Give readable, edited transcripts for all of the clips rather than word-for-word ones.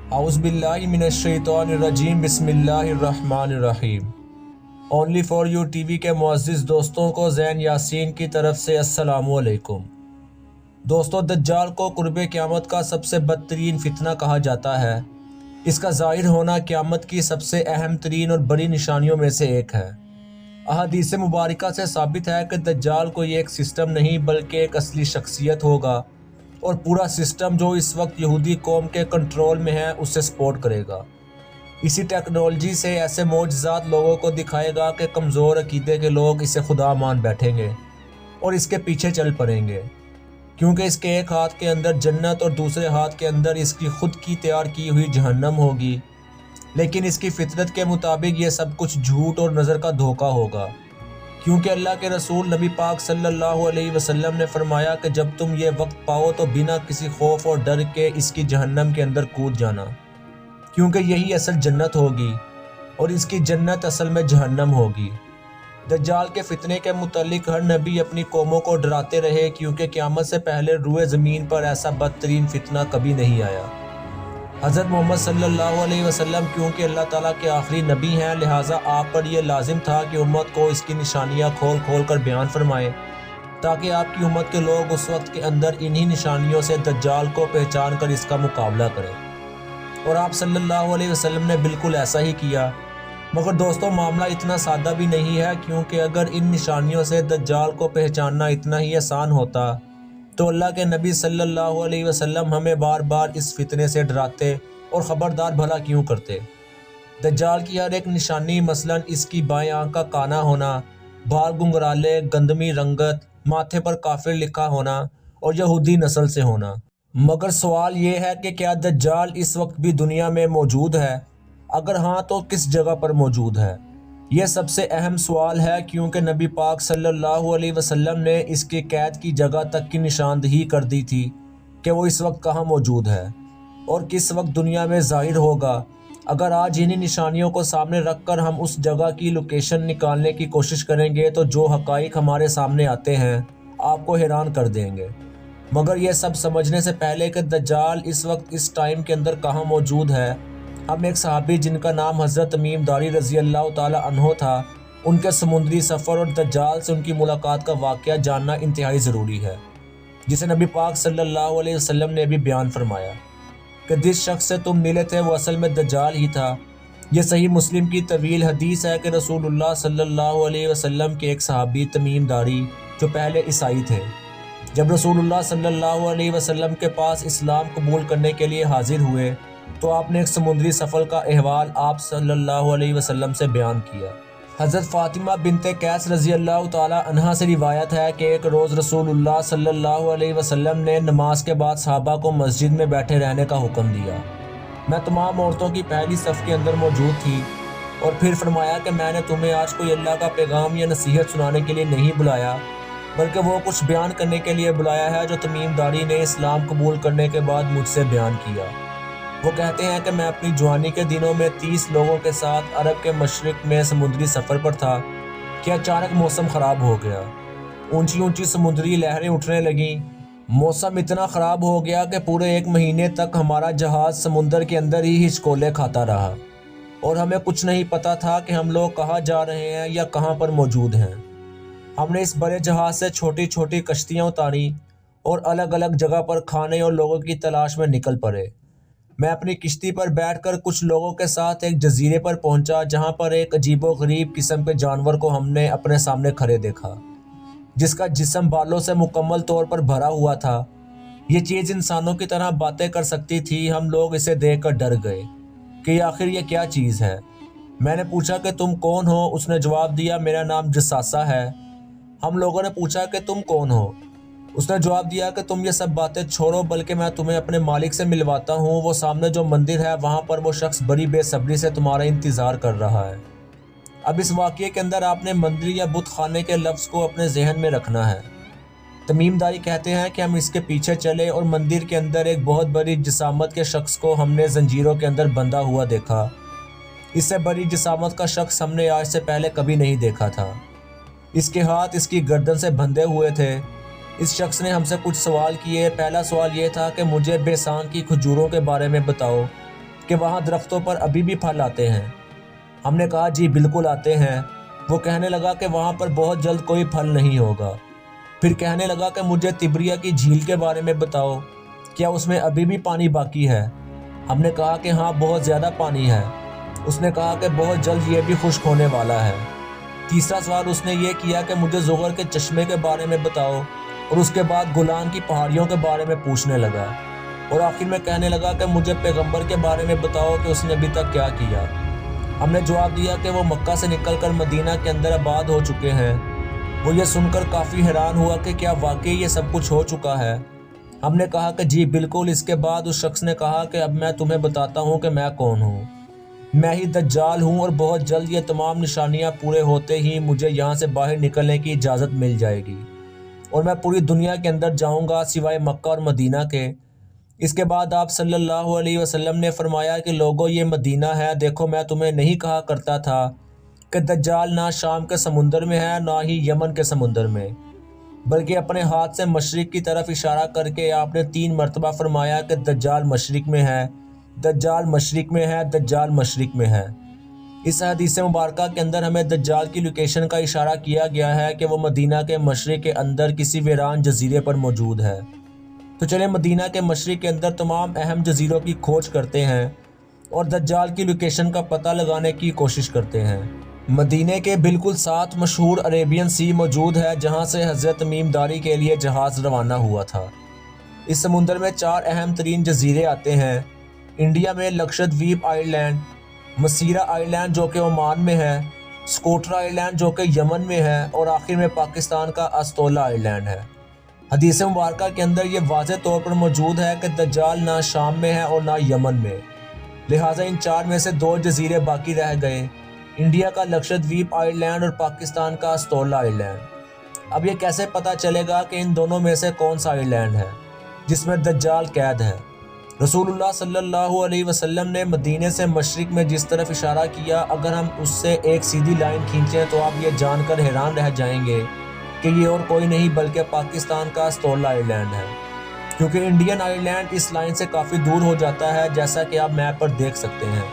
اعوذ باللہ من الشیطان الرجیم بسم اللہ الرحمن الرحیم۔ Only for U T V کے معزز دوستوں کو زین یاسین کی طرف سے السلام علیکم۔ دوستو، دجال کو قرب قیامت کا سب سے بدترین فتنہ کہا جاتا ہے۔ اس کا ظاہر ہونا قیامت کی سب سے اہم ترین اور بڑی نشانیوں میں سے ایک ہے۔ احادیث مبارکہ سے ثابت ہے کہ دجال کوئی ایک سسٹم نہیں بلکہ ایک اصلی شخصیت ہوگا، اور پورا سسٹم جو اس وقت یہودی قوم کے کنٹرول میں ہے اسے سپورٹ کرے گا۔ اسی ٹیکنالوجی سے ایسے معجزات لوگوں کو دکھائے گا کہ کمزور عقیدے کے لوگ اسے خدا مان بیٹھیں گے اور اس کے پیچھے چل پڑیں گے، کیونکہ اس کے ایک ہاتھ کے اندر جنت اور دوسرے ہاتھ کے اندر اس کی خود کی تیار کی ہوئی جہنم ہوگی۔ لیکن اس کی فطرت کے مطابق یہ سب کچھ جھوٹ اور نظر کا دھوکہ ہوگا، کیونکہ اللہ کے رسول نبی پاک صلی اللہ علیہ وسلم نے فرمایا کہ جب تم یہ وقت پاؤ تو بنا کسی خوف اور ڈر کے اس کی جہنم کے اندر کود جانا، کیونکہ یہی اصل جنت ہوگی اور اس کی جنت اصل میں جہنم ہوگی۔ دجال کے فتنے کے متعلق ہر نبی اپنی قوموں کو ڈراتے رہے، کیونکہ قیامت سے پہلے روئے زمین پر ایسا بدترین فتنہ کبھی نہیں آیا۔ حضرت محمد صلی اللہ علیہ وسلم کیونکہ اللہ تعالیٰ کے آخری نبی ہیں، لہٰذا آپ پر یہ لازم تھا کہ امت کو اس کی نشانیاں کھول کھول کر بیان فرمائیں، تاکہ آپ کی امت کے لوگ اس وقت کے اندر انہی نشانیوں سے دجال کو پہچان کر اس کا مقابلہ کریں۔ اور آپ صلی اللہ علیہ وسلم نے بالکل ایسا ہی کیا۔ مگر دوستوں، معاملہ اتنا سادہ بھی نہیں ہے، کیونکہ اگر ان نشانیوں سے دجال کو پہچاننا اتنا ہی آسان ہوتا تو اللہ کے نبی صلی اللہ علیہ وسلم ہمیں بار بار اس فتنے سے ڈراتے اور خبردار بھلا کیوں کرتے۔ دجال کی ہر ایک نشانی، مثلاً اس کی بائیں آنکھ کا کانا ہونا، بال گنگرالے، گندمی رنگت، ماتھے پر کافر لکھا ہونا اور یہودی نسل سے ہونا۔ مگر سوال یہ ہے کہ کیا دجال اس وقت بھی دنیا میں موجود ہے؟ اگر ہاں تو کس جگہ پر موجود ہے؟ یہ سب سے اہم سوال ہے، کیونکہ نبی پاک صلی اللہ علیہ وسلم نے اس کے قید کی جگہ تک کی نشاندہی کر دی تھی کہ وہ اس وقت کہاں موجود ہے اور کس وقت دنیا میں ظاہر ہوگا۔ اگر آج انہی نشانیوں کو سامنے رکھ کر ہم اس جگہ کی لوکیشن نکالنے کی کوشش کریں گے تو جو حقائق ہمارے سامنے آتے ہیں آپ کو حیران کر دیں گے۔ مگر یہ سب سمجھنے سے پہلے کہ دجال اس وقت اس ٹائم کے اندر کہاں موجود ہے، ہم ایک صحابی جن کا نام حضرت تمیم داری رضی اللہ تعالی عنہ تھا، ان کے سمندری سفر اور دجال سے ان کی ملاقات کا واقعہ جاننا انتہائی ضروری ہے، جسے نبی پاک صلی اللہ علیہ وسلم نے بھی بیان فرمایا کہ جس شخص سے تم ملے تھے وہ اصل میں دجال ہی تھا۔ یہ صحیح مسلم کی طویل حدیث ہے کہ رسول اللہ صلی اللہ علیہ وسلم کے ایک صحابی تمیم داری جو پہلے عیسائی تھے، جب رسول اللہ صلی اللہ علیہ وسلم کے پاس اسلام قبول کرنے کے لیے حاضر ہوئے تو آپ نے ایک سمندری سفر کا احوال آپ صلی اللہ علیہ وسلم سے بیان کیا۔ حضرت فاطمہ بنت قیس رضی اللہ تعالی عنہا سے روایت ہے کہ ایک روز رسول اللہ صلی اللہ علیہ وسلم نے نماز کے بعد صحابہ کو مسجد میں بیٹھے رہنے کا حکم دیا۔ میں تمام عورتوں کی پہلی صف کے اندر موجود تھی، اور پھر فرمایا کہ میں نے تمہیں آج کوئی اللہ کا پیغام یا نصیحت سنانے کے لیے نہیں بلایا، بلکہ وہ کچھ بیان کرنے کے لیے بلایا ہے جو تمیم داری نے اسلام قبول کرنے کے بعد مجھ سے بیان کیا۔ وہ کہتے ہیں کہ میں اپنی جوانی کے دنوں میں 30 لوگوں کے ساتھ عرب کے مشرق میں سمندری سفر پر تھا کہ اچانک موسم خراب ہو گیا۔ اونچی اونچی سمندری لہریں اٹھنے لگیں۔ موسم اتنا خراب ہو گیا کہ پورے 1 مہینے تک ہمارا جہاز سمندر کے اندر ہی ہچکولے کھاتا رہا، اور ہمیں کچھ نہیں پتا تھا کہ ہم لوگ کہاں جا رہے ہیں یا کہاں پر موجود ہیں۔ ہم نے اس بڑے جہاز سے چھوٹی چھوٹی کشتیاں اتاری اور الگ الگ جگہ پر کھانے اور لوگوں کی تلاش میں نکل پڑے۔ میں اپنی کشتی پر بیٹھ کر کچھ لوگوں کے ساتھ ایک جزیرے پر پہنچا، جہاں پر ایک عجیب و غریب قسم کے جانور کو ہم نے اپنے سامنے کھڑے دیکھا، جس کا جسم بالوں سے مکمل طور پر بھرا ہوا تھا۔ یہ چیز انسانوں کی طرح باتیں کر سکتی تھی۔ ہم لوگ اسے دیکھ کر ڈر گئے کہ آخر یہ کیا چیز ہے۔ میں نے پوچھا کہ تم کون ہو؟ اس نے جواب دیا میرا نام جساسہ ہے۔ ہم لوگوں نے پوچھا کہ تم کون ہو؟ اس نے جواب دیا کہ تم یہ سب باتیں چھوڑو، بلکہ میں تمہیں اپنے مالک سے ملواتا ہوں۔ وہ سامنے جو مندر ہے وہاں پر وہ شخص بڑی بے صبری سے تمہارا انتظار کر رہا ہے۔ اب اس واقعے کے اندر آپ نے مندر یا بت خانے کے لفظ کو اپنے ذہن میں رکھنا ہے۔ تمیم داری کہتے ہیں کہ ہم اس کے پیچھے چلے اور مندر کے اندر ایک بہت بڑی جسامت کے شخص کو ہم نے زنجیروں کے اندر بندھا ہوا دیکھا۔ اس سے بڑی جسامت کا شخص ہم نے آج سے پہلے کبھی نہیں دیکھا تھا۔ اس کے ہاتھ اس کی گردن سے بندھے ہوئے تھے۔ اس شخص نے ہم سے کچھ سوال کیے۔ پہلا سوال یہ تھا کہ مجھے بے سان کی کھجوروں کے بارے میں بتاؤ۔ کہ وہاں درختوں پر ابھی بھی پھل آتے ہیں؟ ہم نے کہا جی بالکل آتے ہیں۔ وہ کہنے لگا کہ وہاں پر بہت جلد کوئی پھل نہیں ہوگا۔ پھر کہنے لگا کہ مجھے تبریہ کی جھیل کے بارے میں بتاؤ، کیا اس میں ابھی بھی پانی باقی ہے؟ ہم نے کہا کہ ہاں بہت زیادہ پانی ہے۔ اس نے کہا کہ بہت جلد یہ بھی خشک ہونے والا ہے۔ تیسرا سوال اس نے یہ کیا کہ مجھے زغر کے چشمے کے بارے میں بتاؤ، اور اس کے بعد گولان کی پہاڑیوں کے بارے میں پوچھنے لگا، اور آخر میں کہنے لگا کہ مجھے پیغمبر کے بارے میں بتاؤ کہ اس نے ابھی تک کیا کیا۔ ہم نے جواب دیا کہ وہ مکہ سے نکل کر مدینہ کے اندر آباد ہو چکے ہیں۔ وہ یہ سن کر کافی حیران ہوا کہ کیا واقعی یہ سب کچھ ہو چکا ہے؟ ہم نے کہا کہ جی بالکل۔ اس کے بعد اس شخص نے کہا کہ اب میں تمہیں بتاتا ہوں کہ میں کون ہوں۔ میں ہی دجال ہوں، اور بہت جلد یہ تمام نشانیاں پورے ہوتے ہی مجھے یہاں سے باہر نکلنے کی اجازت مل جائے گی، اور میں پوری دنیا کے اندر جاؤں گا سوائے مکہ اور مدینہ کے۔ اس کے بعد آپ صلی اللہ علیہ وسلم نے فرمایا کہ لوگوں یہ مدینہ ہے، دیکھو میں تمہیں نہیں کہا کرتا تھا کہ دجال نہ شام کے سمندر میں ہے نہ ہی یمن کے سمندر میں، بلکہ اپنے ہاتھ سے مشرق کی طرف اشارہ کر کے آپ نے 3 مرتبہ فرمایا کہ دجال مشرق میں ہے، دجال مشرق میں ہے، دجال مشرق میں ہے۔ اس حدیث مبارکہ کے اندر ہمیں دجال کی لوکیشن کا اشارہ کیا گیا ہے کہ وہ مدینہ کے مشرق کے اندر کسی ویران جزیرے پر موجود ہے۔ تو چلیں مدینہ کے مشرق کے اندر تمام اہم جزیروں کی کھوج کرتے ہیں اور دجال کی لوکیشن کا پتہ لگانے کی کوشش کرتے ہیں۔ مدینہ کے بالکل ساتھ مشہور عربین سی موجود ہے، جہاں سے حضرت تمیم داری کے لیے جہاز روانہ ہوا تھا۔ اس سمندر میں 4 اہم ترین جزیرے آتے ہیں۔ انڈیا میں لکشدویپ آئی لینڈ، مسیرا آئی لینڈ جو کہ عمان میں ہے، سکوٹرا آئی لینڈ جو کہ یمن میں ہے، اور آخر میں پاکستان کا استولا آئی لینڈ ہے۔ حدیث مبارکہ کے اندر یہ واضح طور پر موجود ہے کہ دجال نہ شام میں ہے اور نہ یمن میں، لہٰذا ان 4 میں سے 2 جزیرے باقی رہ گئے، انڈیا کا لکشدویپ آئی لینڈ اور پاکستان کا استولا آئی لینڈ۔ اب یہ کیسے پتہ چلے گا کہ ان دونوں میں سے کون سا آئی لینڈ ہے جس میں دجال قید ہے؟ رسول اللہ صلی اللہ علیہ وسلم نے مدینے سے مشرق میں جس طرف اشارہ کیا، اگر ہم اس سے ایک سیدھی لائن کھینچیں تو آپ یہ جان کر حیران رہ جائیں گے کہ یہ اور کوئی نہیں بلکہ پاکستان کا استولا آئی لینڈ ہے، کیونکہ انڈین آئی لینڈ اس لائن سے کافی دور ہو جاتا ہے، جیسا کہ آپ میپ پر دیکھ سکتے ہیں۔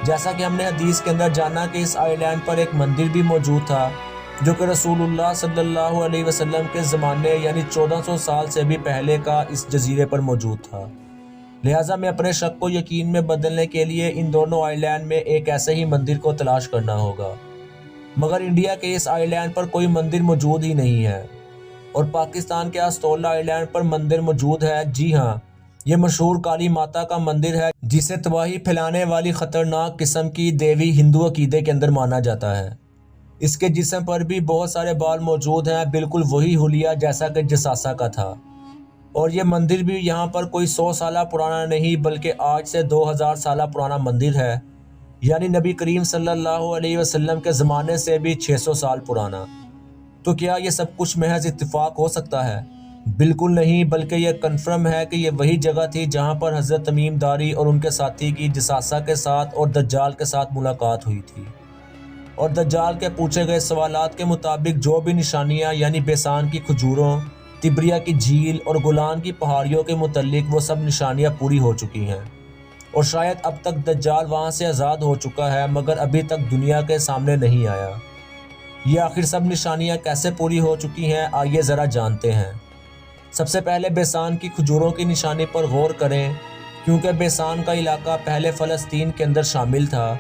جیسا کہ ہم نے حدیث کے اندر جانا کہ اس آئی لینڈ پر ایک مندر بھی موجود تھا جو کہ رسول اللہ صلی اللہ علیہ وسلم کے زمانے یعنی 1400 سال سے بھی پہلے کا اس جزیرے پر موجود تھا، لہٰذا میں اپنے شک کو یقین میں بدلنے کے لیے ان دونوں آئی لینڈ میں ایک ایسے ہی مندر کو تلاش کرنا ہوگا، مگر انڈیا کے اس آئی لینڈ پر کوئی مندر موجود ہی نہیں ہے، اور پاکستان کے استولا آئی لینڈ پر مندر موجود ہے۔ جی ہاں، یہ مشہور کالی ماتا کا مندر ہے جسے تباہی پھیلانے والی خطرناک قسم کی دیوی ہندو عقیدے کے اندر مانا جاتا ہے۔ اس کے جسم پر بھی بہت سارے بال موجود ہیں، بالکل وہی حلیہ جیسا کہ جساسا کا تھا، اور یہ مندر بھی یہاں پر کوئی 100 سالہ پرانا نہیں بلکہ آج سے 2000 سالہ پرانا مندر ہے، یعنی نبی کریم صلی اللہ علیہ وسلم کے زمانے سے بھی 600 سال پرانا۔ تو کیا یہ سب کچھ محض اتفاق ہو سکتا ہے؟ بالکل نہیں، بلکہ یہ کنفرم ہے کہ یہ وہی جگہ تھی جہاں پر حضرت تمیم داری اور ان کے ساتھی کی جساسا کے ساتھ اور دجال کے ساتھ ملاقات ہوئی تھی، اور دجال کے پوچھے گئے سوالات کے مطابق جو بھی نشانیاں یعنی بیسان کی کھجوروں، تبریہ کی جھیل اور گولان کی پہاڑیوں کے متعلق وہ سب نشانیاں پوری ہو چکی ہیں، اور شاید اب تک دجال وہاں سے آزاد ہو چکا ہے مگر ابھی تک دنیا کے سامنے نہیں آیا۔ یہ آخر سب نشانیاں کیسے پوری ہو چکی ہیں، آئیے ذرا جانتے ہیں۔ سب سے پہلے بیسان کی کھجوروں کی نشانی پر غور کریں، کیونکہ بیسان کا علاقہ پہلے فلسطین کے اندر شامل تھا،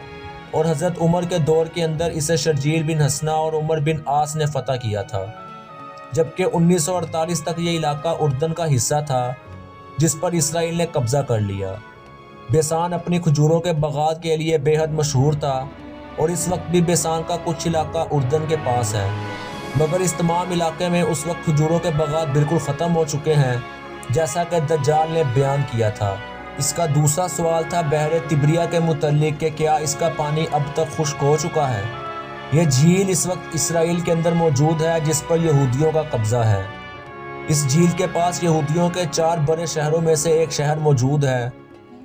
اور حضرت عمر کے دور کے اندر اسے شرجیل بن حسنہ اور عمر بن عاص نے فتح کیا تھا، جبکہ 1948 تک یہ علاقہ اردن کا حصہ تھا جس پر اسرائیل نے قبضہ کر لیا۔ بیسان اپنی کھجوروں کے باغات کے لیے بے حد مشہور تھا، اور اس وقت بھی بیسان کا کچھ علاقہ اردن کے پاس ہے، مگر اس تمام علاقے میں اس وقت کھجوروں کے باغات بالکل ختم ہو چکے ہیں جیسا کہ دجال نے بیان کیا تھا۔ اس کا دوسرا سوال تھا بحر تبریہ کے متعلق کہ کیا اس کا پانی اب تک خشک ہو چکا ہے؟ یہ جھیل اس وقت اسرائیل کے اندر موجود ہے جس پر یہودیوں کا قبضہ ہے۔ اس جھیل کے پاس یہودیوں کے 4 بڑے شہروں میں سے ایک شہر موجود ہے،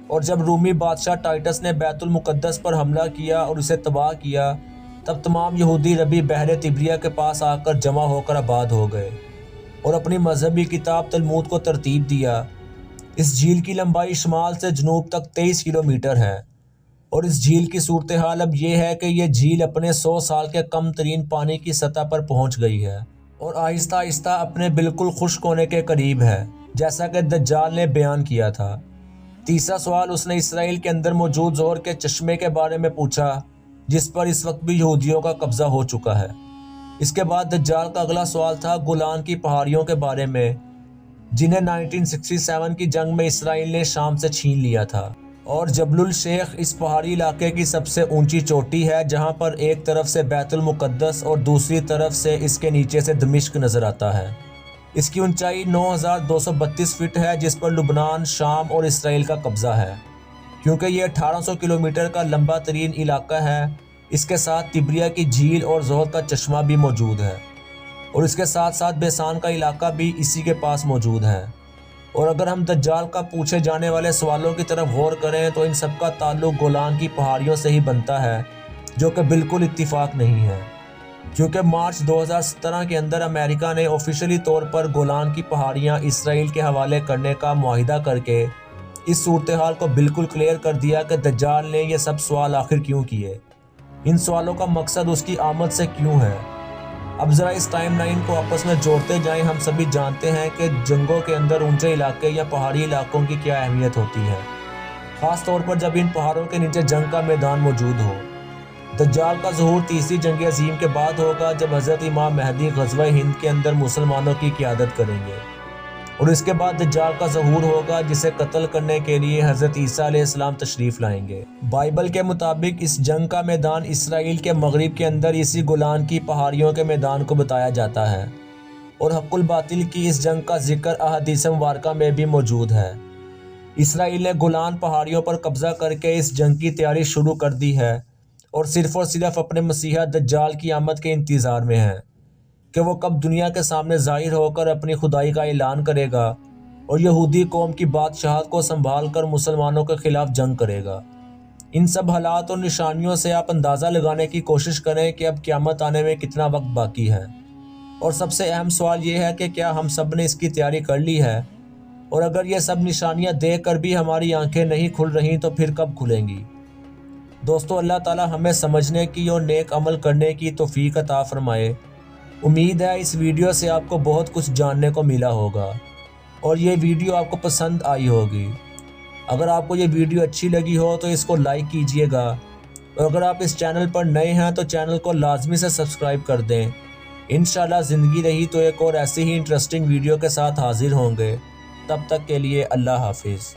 اور جب رومی بادشاہ ٹائٹس نے بیت المقدس پر حملہ کیا اور اسے تباہ کیا، تب تمام یہودی ربی بحر تبریہ کے پاس آ کر جمع ہو کر آباد ہو گئے اور اپنی مذہبی کتاب تلمود کو ترتیب دیا، اس جھیل کی لمبائی شمال سے جنوب تک 23 کلومیٹر ہے، اور اس جھیل کی صورتحال اب یہ ہے کہ یہ جھیل اپنے 100 سال کے کم ترین پانی کی سطح پر پہنچ گئی ہے اور آہستہ آہستہ اپنے بالکل خشک ہونے کے قریب ہے، جیسا کہ دجال نے بیان کیا تھا۔ تیسرا سوال اس نے اسرائیل کے اندر موجود زہر کے چشمے کے بارے میں پوچھا، جس پر اس وقت بھی یہودیوں کا قبضہ ہو چکا ہے۔ اس کے بعد دجال کا اگلا سوال تھا گولان کی پہاڑیوں کے بارے میں، جنہیں 1967 کی جنگ میں اسرائیل نے شام سے چھین لیا تھا، اور جبل الشیخ اس پہاڑی علاقے کی سب سے اونچی چوٹی ہے، جہاں پر ایک طرف سے بیت المقدس اور دوسری طرف سے اس کے نیچے سے دمشق نظر آتا ہے۔ اس کی اونچائی 9232 فٹ ہے، جس پر لبنان، شام اور اسرائیل کا قبضہ ہے۔ کیونکہ یہ 1800 کلومیٹر کا لمبا ترین علاقہ ہے، اس کے ساتھ تبریہ کی جھیل اور زہر کا چشمہ بھی موجود ہے، اور اس کے ساتھ ساتھ بیسان کا علاقہ بھی اسی کے پاس موجود ہے۔ اور اگر ہم دجال کا پوچھے جانے والے سوالوں کی طرف غور کریں تو ان سب کا تعلق گولان کی پہاڑیوں سے ہی بنتا ہے، جو کہ بالکل اتفاق نہیں ہے، کیونکہ مارچ 2017 کے اندر امریکہ نے آفیشلی طور پر گولان کی پہاڑیاں اسرائیل کے حوالے کرنے کا معاہدہ کر کے اس صورتحال کو بالکل کلیئر کر دیا کہ دجال نے یہ سب سوال آخر کیوں کیے، ان سوالوں کا مقصد اس کی آمد سے کیوں ہے۔ اب ذرا اس ٹائم لائن کو آپس میں جوڑتے جائیں۔ ہم سبھی جانتے ہیں کہ جنگوں کے اندر اونچے علاقے یا پہاڑی علاقوں کی کیا اہمیت ہوتی ہے، خاص طور پر جب ان پہاڑوں کے نیچے جنگ کا میدان موجود ہو۔ دجال کا ظہور تیسری جنگ عظیم کے بعد ہوگا، جب حضرت امام مہدی غزوہ ہند کے اندر مسلمانوں کی قیادت کریں گے، اور اس کے بعد دجال کا ظہور ہوگا، جسے قتل کرنے کے لیے حضرت عیسیٰ علیہ السلام تشریف لائیں گے۔ بائبل کے مطابق اس جنگ کا میدان اسرائیل کے مغرب کے اندر اسی گولان کی پہاڑیوں کے میدان کو بتایا جاتا ہے، اور حق الباطل کی اس جنگ کا ذکر احادیث مبارکہ میں بھی موجود ہے۔ اسرائیل نے گولان پہاڑیوں پر قبضہ کر کے اس جنگ کی تیاری شروع کر دی ہے، اور صرف اپنے مسیحا دجال کی آمد کے انتظار میں ہے کہ وہ کب دنیا کے سامنے ظاہر ہو کر اپنی خدائی کا اعلان کرے گا اور یہودی قوم کی بادشاہت کو سنبھال کر مسلمانوں کے خلاف جنگ کرے گا۔ ان سب حالات اور نشانیوں سے آپ اندازہ لگانے کی کوشش کریں کہ اب قیامت آنے میں کتنا وقت باقی ہے، اور سب سے اہم سوال یہ ہے کہ کیا ہم سب نے اس کی تیاری کر لی ہے، اور اگر یہ سب نشانیاں دیکھ کر بھی ہماری آنکھیں نہیں کھل رہی تو پھر کب کھلیں گی؟ دوستو، اللہ تعالی ہمیں سمجھنے کی اور نیک عمل کرنے کی توفیق عطا فرمائے۔ امید ہے اس ویڈیو سے آپ کو بہت کچھ جاننے کو ملا ہوگا، اور یہ ویڈیو آپ کو پسند آئی ہوگی۔ اگر آپ کو یہ ویڈیو اچھی لگی ہو تو اس کو لائک کیجئے گا، اور اگر آپ اس چینل پر نئے ہیں تو چینل کو لازمی سے سبسکرائب کر دیں۔ انشاءاللہ زندگی رہی تو ایک اور ایسی ہی انٹرسٹنگ ویڈیو کے ساتھ حاضر ہوں گے۔ تب تک کے لیے اللہ حافظ۔